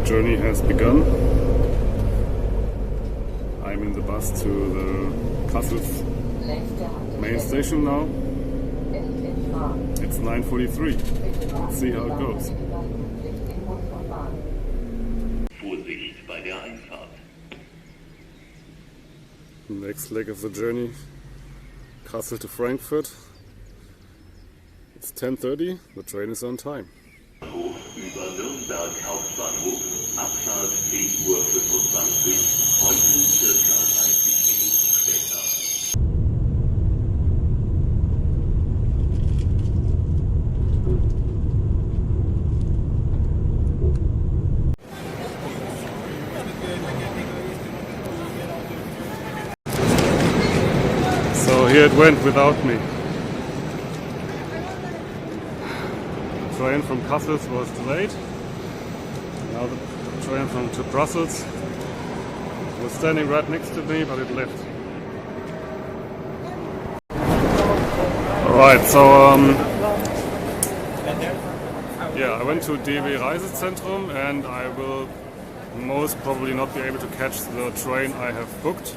journey has begun. I'm in the bus to the Kassel's main station now. It's 9:43. Let's see how it goes. Vorsicht bei der Einfahrt. Next leg of the journey, Kassel to Frankfurt. It's 10:30, the train is on time. Über Nürnberg Hauptbahnhof, Abfahrt 10:25 Uhr, heute circa 30 Minuten später. So here it went without me. The train from Kassel was delayed. Now the train to Brussels was standing right next to me, but it left. Alright, so yeah, I went to DW Reisezentrum and I will most probably not be able to catch the train I have booked.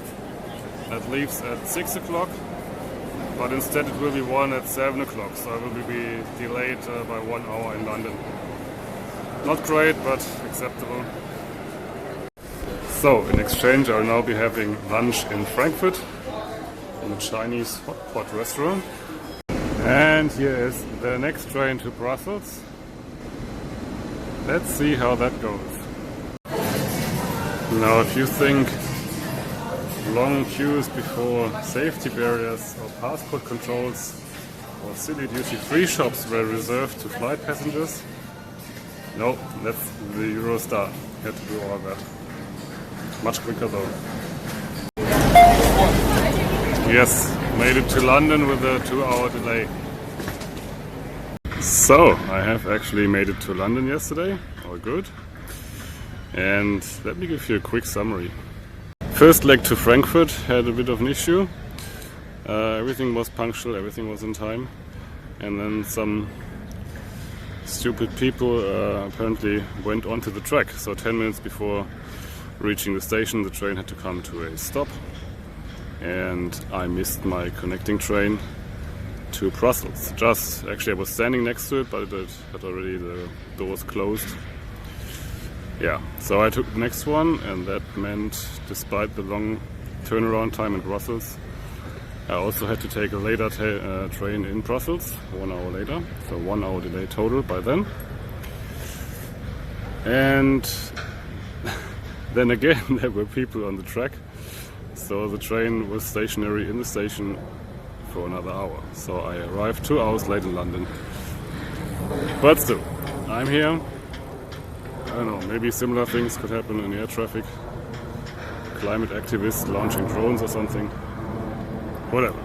That leaves at 6 o'clock, but instead it will be one at 7 o'clock, so I will be delayed by 1 hour in London. Not great, but acceptable. So, in exchange I will now be having lunch in Frankfurt in a Chinese hot pot restaurant. And here is the next train to Brussels. Let's see how that goes. Now, if you think long queues before safety barriers or passport controls or silly duty-free shops were reserved to flight passengers, no, that's the Eurostar. Had to do all that. Much quicker though. Yes, made it to London with a 2-hour delay. So, I have actually made it to London yesterday, all good. And let me give you a quick summary. First leg to Frankfurt had a bit of an issue. Everything was punctual, everything was in time. And then some stupid people apparently went onto the track. So 10 minutes before reaching the station, the train had to come to a stop. And I missed my connecting train to Brussels. Actually I was standing next to it, but it had already the doors closed. Yeah, so I took the next one, and that meant, despite the long turnaround time in Brussels, I also had to take a later train in Brussels, 1 hour later, so 1 hour delay total by then. And then again there were people on the track, so the train was stationary in the station for another hour. So I arrived 2 hours late in London. But still, I'm here. I don't know, maybe similar things could happen in air traffic. Climate activists launching drones or something. Whatever.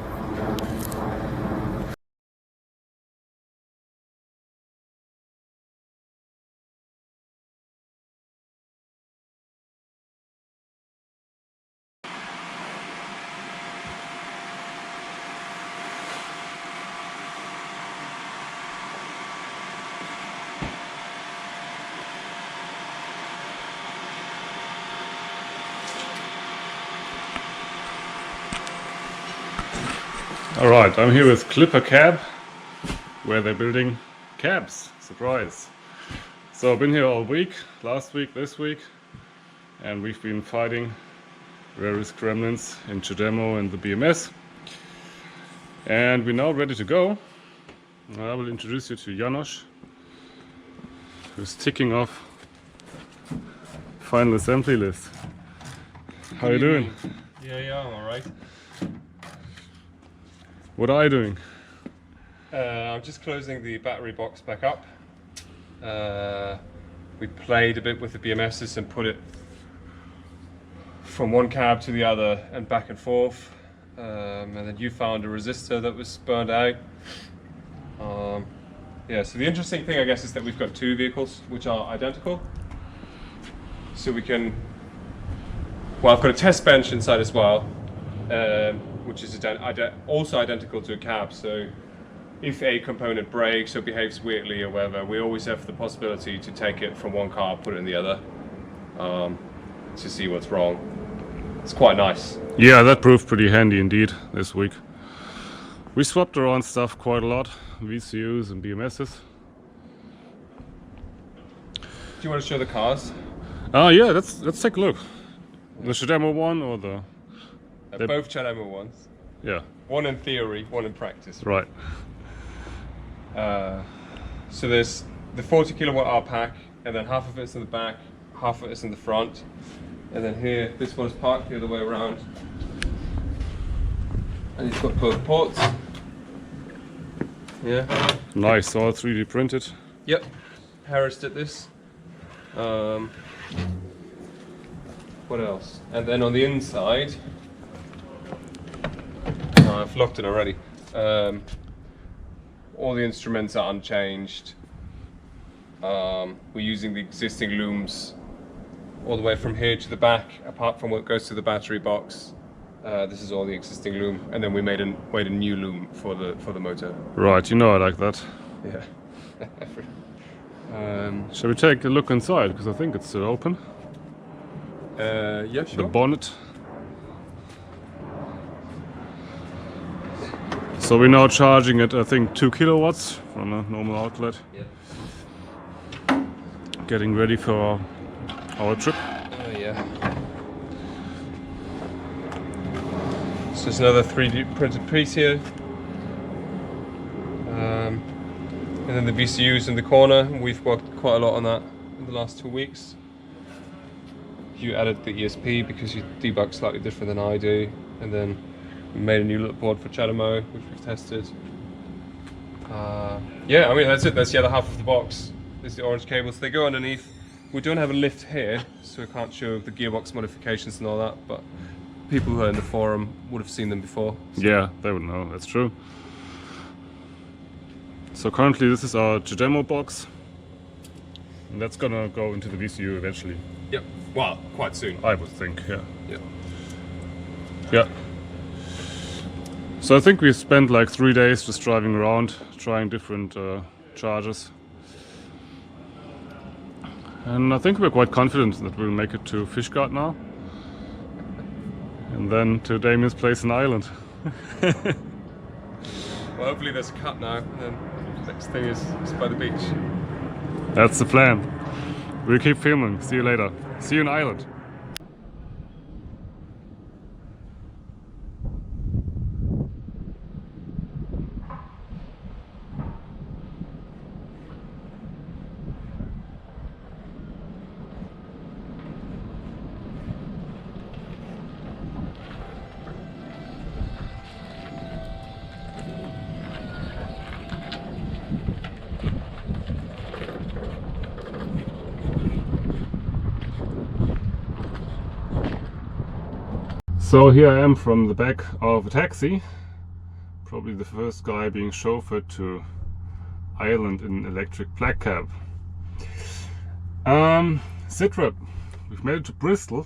Alright, I'm here with Clipper Cab, where they're building cabs. Surprise! So I've been here all week, last week, this week, and we've been fighting various gremlins in Chudemo and the BMS. And we're now ready to go. I will introduce you to Janos, who's ticking off final assembly list. How are you doing? Yeah, I'm alright. What are you doing? I'm just closing the battery box back up. We played a bit with the BMSs and put it from one cab to the other and back and forth. And then you found a resistor that was burned out. Yeah, so the interesting thing, I guess, is that we've got two vehicles which are identical. So we can, well, I've got a test bench inside as well, which is also identical to a cab. So if a component breaks or behaves weirdly or whatever, we always have the possibility to take it from one car, put it in the other. to see what's wrong. It's quite nice. Yeah, that proved pretty handy indeed this week. We swapped around stuff quite a lot, VCUs and BMSs. Do you want to show the cars? Yeah, let's take a look. The Shademo one or the... They're both Chademo ones. Yeah. One in theory, one in practice. Right. So there's the 40 kilowatt hour pack, and then half of it's in the back, half of it's in the front. And then here, this one's parked the other way around. And it's got both ports. Yeah. Nice, all 3D printed. Yep. Harris did this. What else? And then on the inside, I've locked it already. All the instruments are unchanged. We're using the existing looms all the way from here to the back, apart from what goes to the battery box. This is all the existing loom, and then we made a new loom for the motor. Right, you know I like that. Yeah. Shall we take a look inside? Because I think it's still open. Yeah, The sure. bonnet. So we're now charging at I think 2 kilowatts from a normal outlet. Yeah. Getting ready for our trip. Yeah. So there's another 3D printed piece here. And then the VCUs in the corner. We've worked quite a lot on that in the last 2 weeks. You added the ESP because you debug slightly different than I do. And then we made a new little board for Chademo, which we've tested. Yeah, I mean that's it. That's the other half of the box. There's the orange cables. They go underneath. We don't have a lift here, so we can't show the gearbox modifications and all that. But people who are in the forum would have seen them before. Yeah, they would know. That's true. So currently this is our Chademo box. And that's gonna go into the VCU eventually. Yep. Well, quite soon. I would think, yeah. Yeah. Yeah. So I think we spent like 3 days just driving around, trying different chargers. And I think we're quite confident that we'll make it to Fishguard now. And then to Damien's place in Ireland. Well, hopefully there's a cut now, and then the next thing is by the beach. That's the plan. We'll keep filming. See you later. See you in Ireland. So here I am from the back of a taxi, probably the first guy being chauffeured to Ireland in an electric black cab. Sitrep, we've made it to Bristol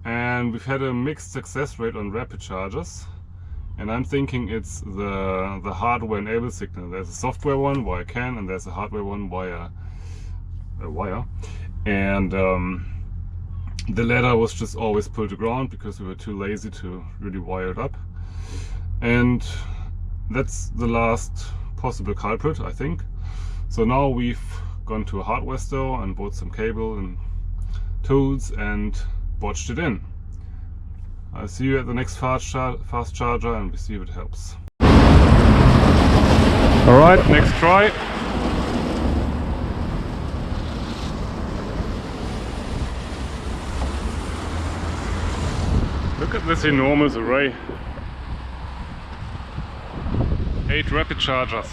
and we've had a mixed success rate on rapid chargers, and I'm thinking it's the hardware enabled signal. There's a software one via CAN and there's a hardware one via a wire, and the ladder was just always pulled to ground because we were too lazy to really wire it up. And that's the last possible culprit, I think. So now we've gone to a hardware store and bought some cable and tools and botched it in. I'll see you at the next fast charger and we see if it helps. Alright, next try. Look at this enormous array. 8 rapid chargers.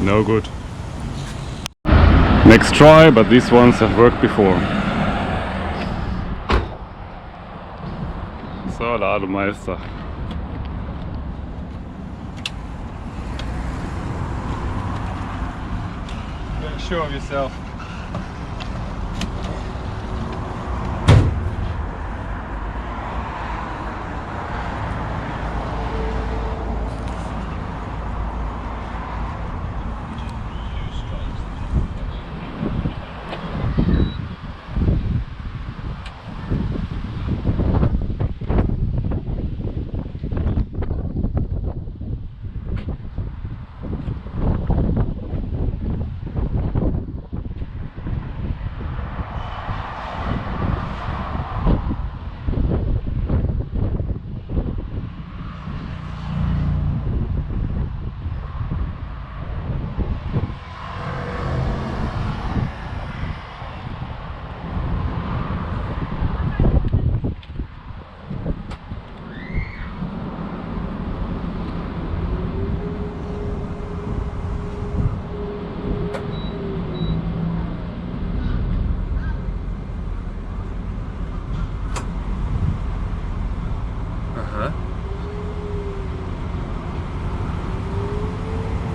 No good. Next try, but these ones have worked before. So, Lademeister. Make sure of yourself.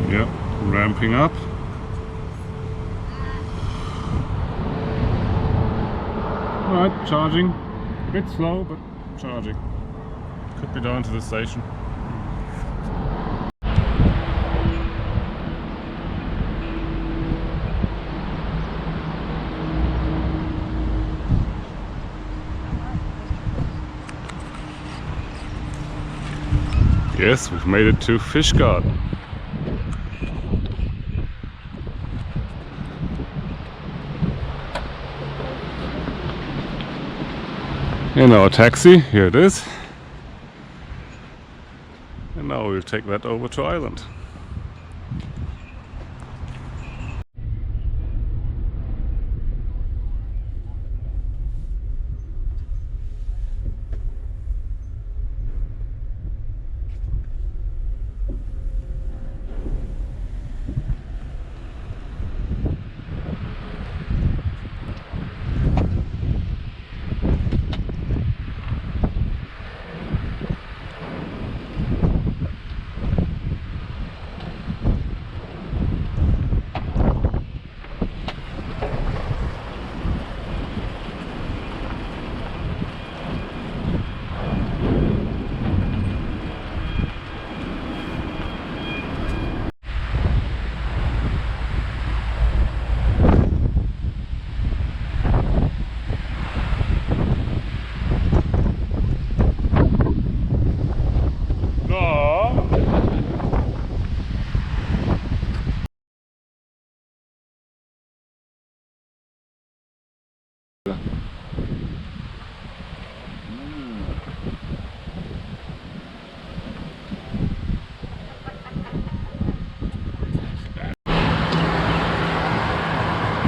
Yeah, ramping up. Alright, charging. A bit slow, but charging. Could be down to the station. Yes, we've made it to Fish Garden. In our taxi, here it is. And now we'll take that over to Ireland.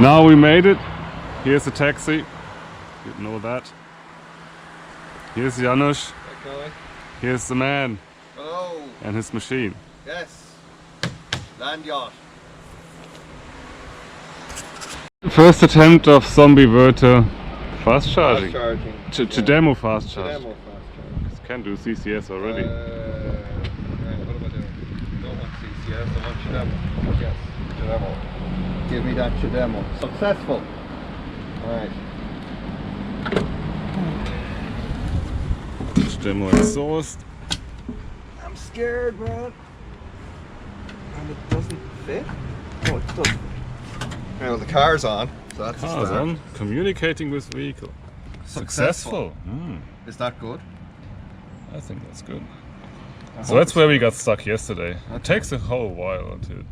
Now we made it. Here's the taxi. You know that. Here's Janusz. Okay. Here's the man Hello. and his machine. Yes. Land yacht. First attempt of Zombie Wörter fast charging. Fast charging. Chidemo fast charge. Demo fast charging. Can do CCS already. Right, what am I doing? Don't want CCS, I want Chidemo. Yes, Chidemo. Give me that Chidemo. Successful. Alright. Chidemo exhaust. I'm scared, man. And it doesn't fit? Oh, it does. Okay, well, the car's on. So that's Cars on. Communicating with vehicle. Successful. Is that good? I think that's good. So that's where we got stuck yesterday. It takes a whole while until it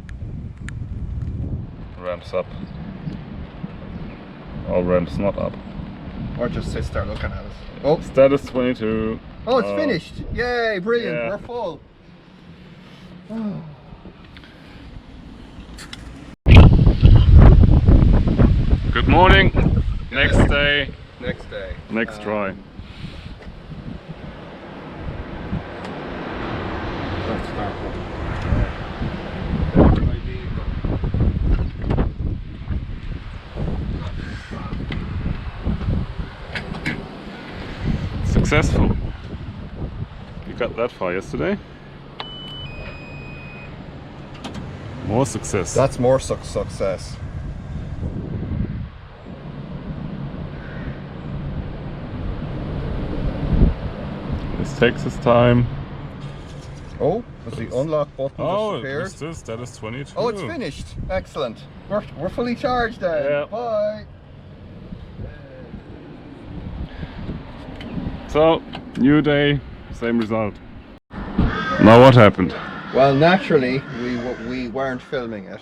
ramps up. Or ramps not up. Or just sits there looking at us. Oh, Status 22. oh, it's finished. Yay, brilliant. yeah. We're full. Oh. Good morning. Next day. Next day. Next try. Let's start. My vehicle. Successful. You got that far yesterday. More success. That's more success. This takes its time. Oh, has the unlock button disappeared? What's this? That is 22. Oh, it's finished. Excellent. We're fully charged then. Yeah. Bye. So, new day, same result. Now what happened? Well, naturally, we weren't filming it,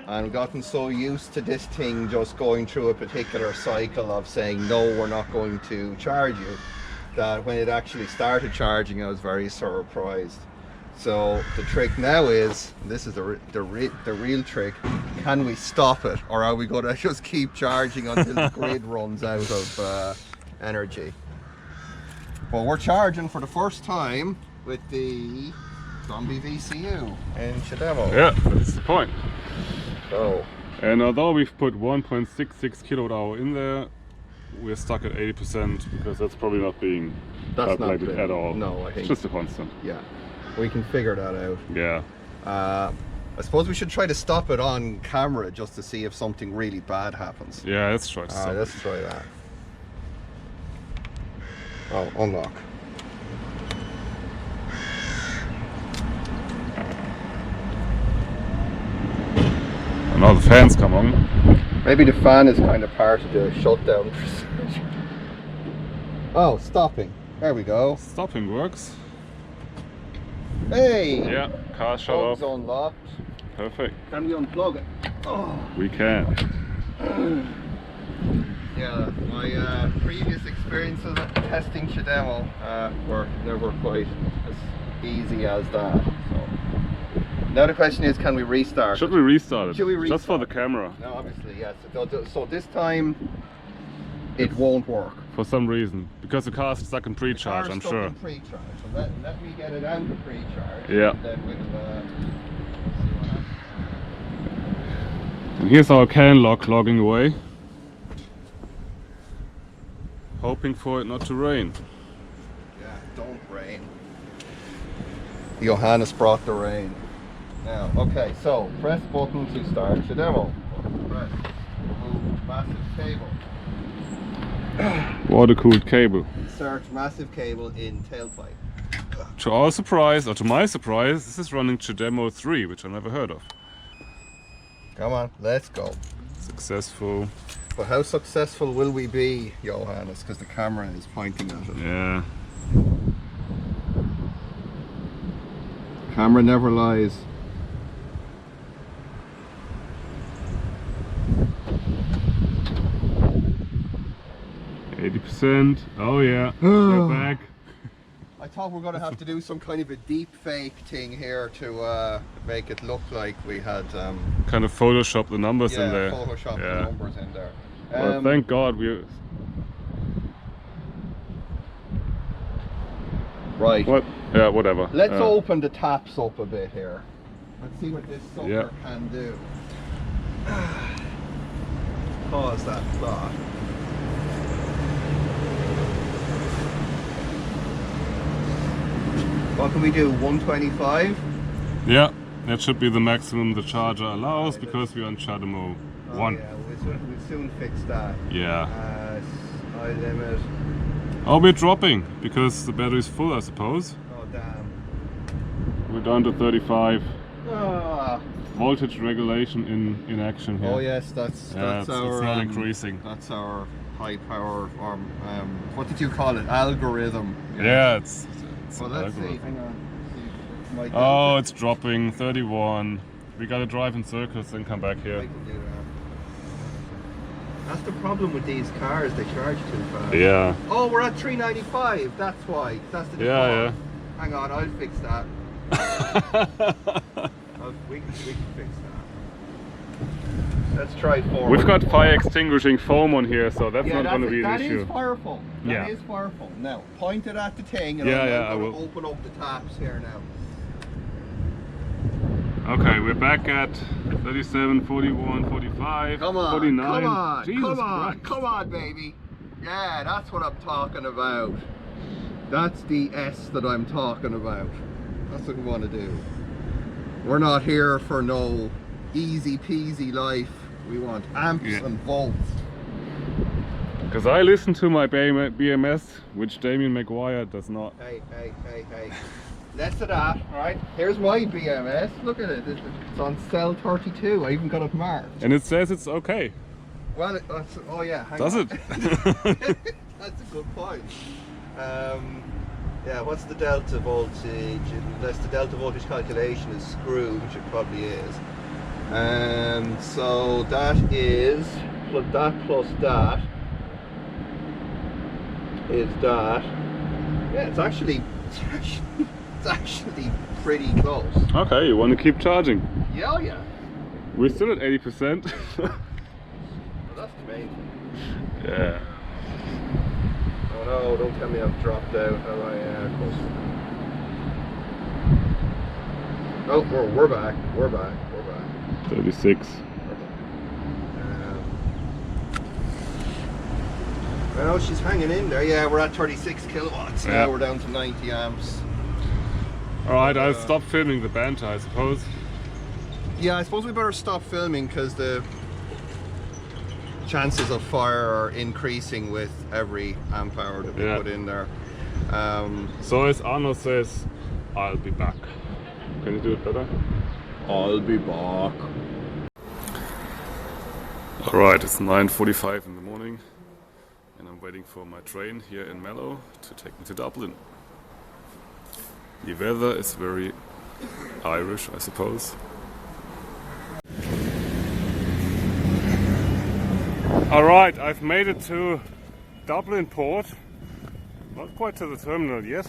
and gotten so used to this thing just going through a particular cycle of saying no, we're not going to charge you, that when it actually started charging, I was very surprised. So the trick now is, this is the real trick, can we stop it, or are we going to just keep charging until the grid runs out of energy? Well, we're charging for the first time with the Zombie VCU in Chademo. Yeah, that's the point. So, And although we've put 1.66 kilowatt hour in there, we're stuck at 80% because that's probably not being calculated at all. No, I think it's just a constant. Yeah, we can figure that out. Yeah. I suppose we should try to stop it on camera just to see if something really bad happens. Yeah, let's try to stop it. Let's try that. Oh, unlock. And now the fans come on. Maybe the fan is kind of part of the shutdown. Oh, stopping. There we go. Stopping works. Hey! Yeah, car shut Plug's off. unlocked. Perfect. Can we unplug it? Oh. We can. Yeah, my previous experiences of testing Chademo were never quite as easy as that. So now the question is, can we restart? Should we restart it? Should we restart? Just for the camera. No, obviously, yes. So this time it won't work. For some reason. Because the car's stuck in pre-charge, I'm sure. In pre-charge. So let me get it out of pre-charge. Yeah. And then we'll see what happens. And here's our can lock logging away. Hoping for it not to rain. Yeah, don't rain. Johannes brought the rain. Now, okay, so press button to start Chademo. Press. Remove massive cable. Water-cooled cable. Insert massive cable in tailpipe. To our surprise, or to my surprise, this is running Chademo 3, which I never heard of. Come on, let's go. Successful. But how successful will we be, Johannes? Because the camera is pointing at it. Yeah. Camera never lies. %. Oh yeah. We're back. I thought we were going to have to do some kind of a deep fake thing here to make it look like we had Kind of Photoshop the numbers in there. Photoshop the numbers in there. Well, thank God we. Right. What? Yeah, whatever. Let's open the taps up a bit here. Let's see what this sucker Yeah. can do. Pause that thought. What can we do? 125? Yeah, that should be the maximum the charger allows because we're on Chademo 1. Yeah, we'll soon fix that. Yeah. High limit. Oh, we're dropping because the battery's full, I suppose. Oh, damn. We're down to 35. Ah. Voltage regulation in action here. Oh yes, that's it's our. not increasing. That's our high power, or what did you call it? Algorithm. Yeah, it's Well, an let's see. algorithm. Hang on. See, my Oh, delta- it's dropping 31. We gotta drive in circles and come back I here. can do that. That's the problem with these cars, they charge too fast. Yeah. Oh, we're at 395, that's why. That's the Yeah, default. Hang on, I'll fix that. We can fix that. Let's try forward. We've got fire extinguishing foam on here, so that's not going to be an that issue. is fireful. That Yeah. is fireful. Now, point it at the thing and Yeah, I'm yeah, I going will. to open up the taps here now. Okay, we're back at 37, 41, 45, Come on, 49. come on, Jesus come on, Christ. come on, baby. Yeah, that's what I'm talking about. That's the S that I'm talking about. That's what we want to do. We're not here for no easy peasy life. We want amps and volts. Because I listen to my BMS, which Damien Maguire does not. Hey. Less of that, alright? Here's my BMS. Look at it. It's on cell 32. I even got it marked. And it says it's okay. Well, oh yeah. Does it? That's a good point. Yeah, what's the delta voltage? Unless the delta voltage calculation is screwed, which it probably is. So that is that plus that is that. Yeah, it's actually pretty close. Okay, you want to keep charging? Yeah, yeah. We're still at 80%. Well, that's the main thing. Yeah. Oh no, don't tell me I've dropped out. Have I? Of course. Oh, we're back. We're back. 36. Well, she's hanging in there. Yeah, we're at 36 kilowatts. Yeah. Now we're down to 90 amps. Alright, I'll stop filming the banter, I suppose. Yeah, I suppose we better stop filming because the chances of fire are increasing with every amp hour that we put in there. So as Arno says, I'll be back. Can you do it better? I'll be back. Alright, it's 9:45 in the morning and I'm waiting for my train here in Mallow to take me to Dublin. The weather is very Irish, I suppose. Alright, I've made it to Dublin port. Not quite to the terminal yet.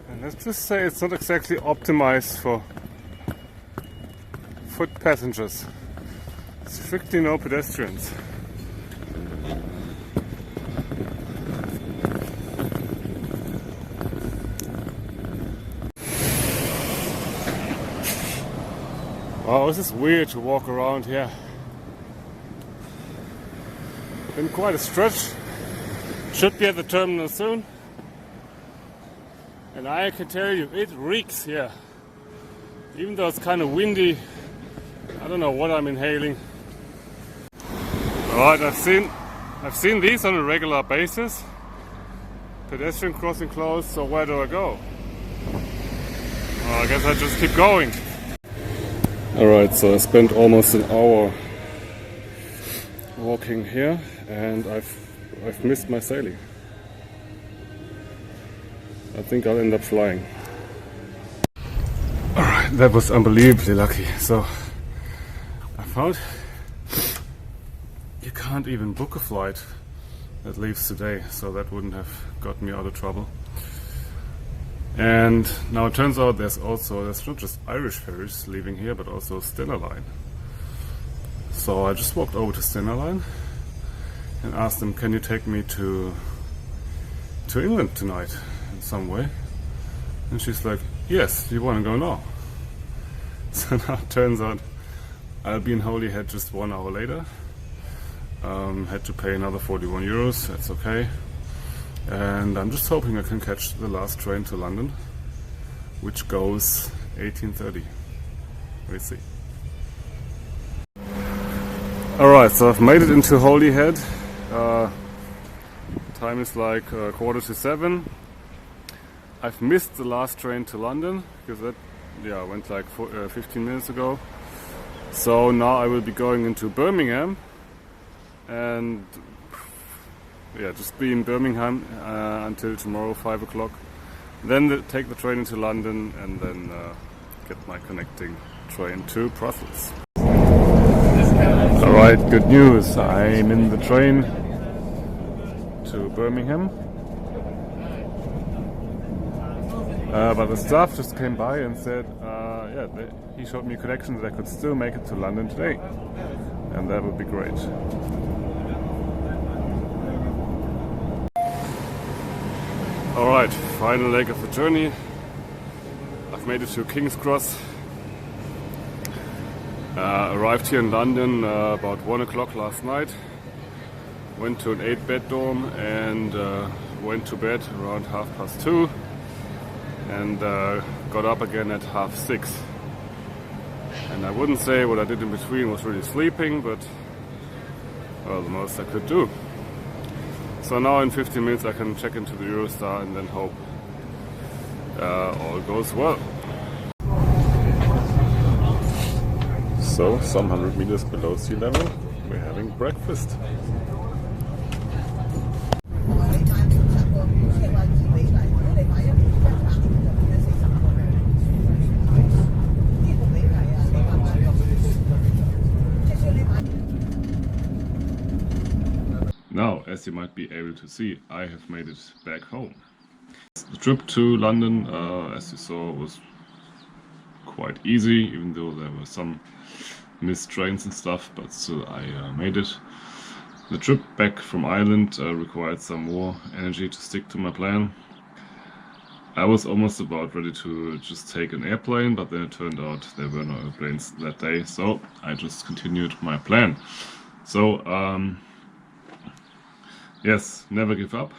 And let's just say it's not exactly optimized for foot passengers. Strictly no pedestrians. Oh, this is weird to walk around here. Been quite a stretch. Should be at the terminal soon. And I can tell you, it reeks here. Even though it's kind of windy, I don't know what I'm inhaling. Alright, I've seen these on a regular basis. Pedestrian crossing closed, so where do I go? Well, I guess I just keep going. Alright, so I spent almost an hour walking here and I've missed my sailing. I think I'll end up flying. Alright, that was unbelievably lucky. So I found you can't even book a flight that leaves today, so that wouldn't have got me out of trouble. And now it turns out there's not just Irish ferries leaving here, but also Stena Line. So I just walked over to Stena Line and asked them, can you take me to England tonight in some way? And she's like, yes, do you want to go now? So now it turns out I'll be in Holyhead just 1 hour later. Had to pay another 41 euros, that's okay. And I'm just hoping I can catch the last train to London, which goes 18:30. We'll see. Alright, so I've made it into Holyhead. Time is like 6:45. I've missed the last train to London because that went like 15 minutes ago. So now I will be going into Birmingham and just be in Birmingham until tomorrow 5 o'clock. Then take the train into London and then get my connecting train to Brussels. Alright, good news. I'm in the train to Birmingham. But the staff just came by and said, he showed me a connection that I could still make it to London today. And that would be great. Alright, final leg of the journey. I've made it to King's Cross. Arrived here in London about 1 o'clock last night. Went to an 8-bed dorm and went to bed around 2:30 and got up again at 6:30. And I wouldn't say what I did in between was really sleeping, but well, the most I could do. So now in 15 minutes I can check into the Eurostar and then hope all goes well. So, some 100 meters below sea level, we're having breakfast. Now, as you might be able to see, I have made it back home. The trip to London, as you saw, was quite easy, even though there were some missed trains and stuff, but still I made it. The trip back from Ireland required some more energy to stick to my plan. I was almost about ready to just take an airplane, but then it turned out there were no airplanes that day, so I just continued my plan. So, yes, never give up.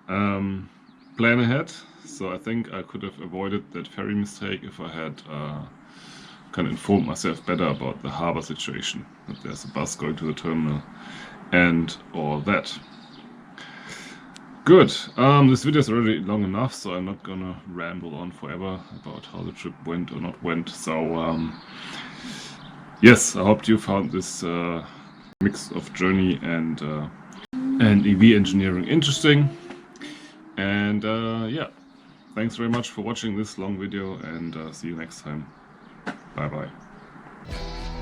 Plan ahead. So I think I could have avoided that ferry mistake if I had kind of informed myself better about the harbor situation, that there's a bus going to the terminal and all that. Good. This video is already long enough, so I'm not gonna ramble on forever about how the trip went or not went. So yes, I hope you found this mix of journey and EV engineering interesting. And yeah, thanks very much for watching this long video, and see you next time. Bye bye.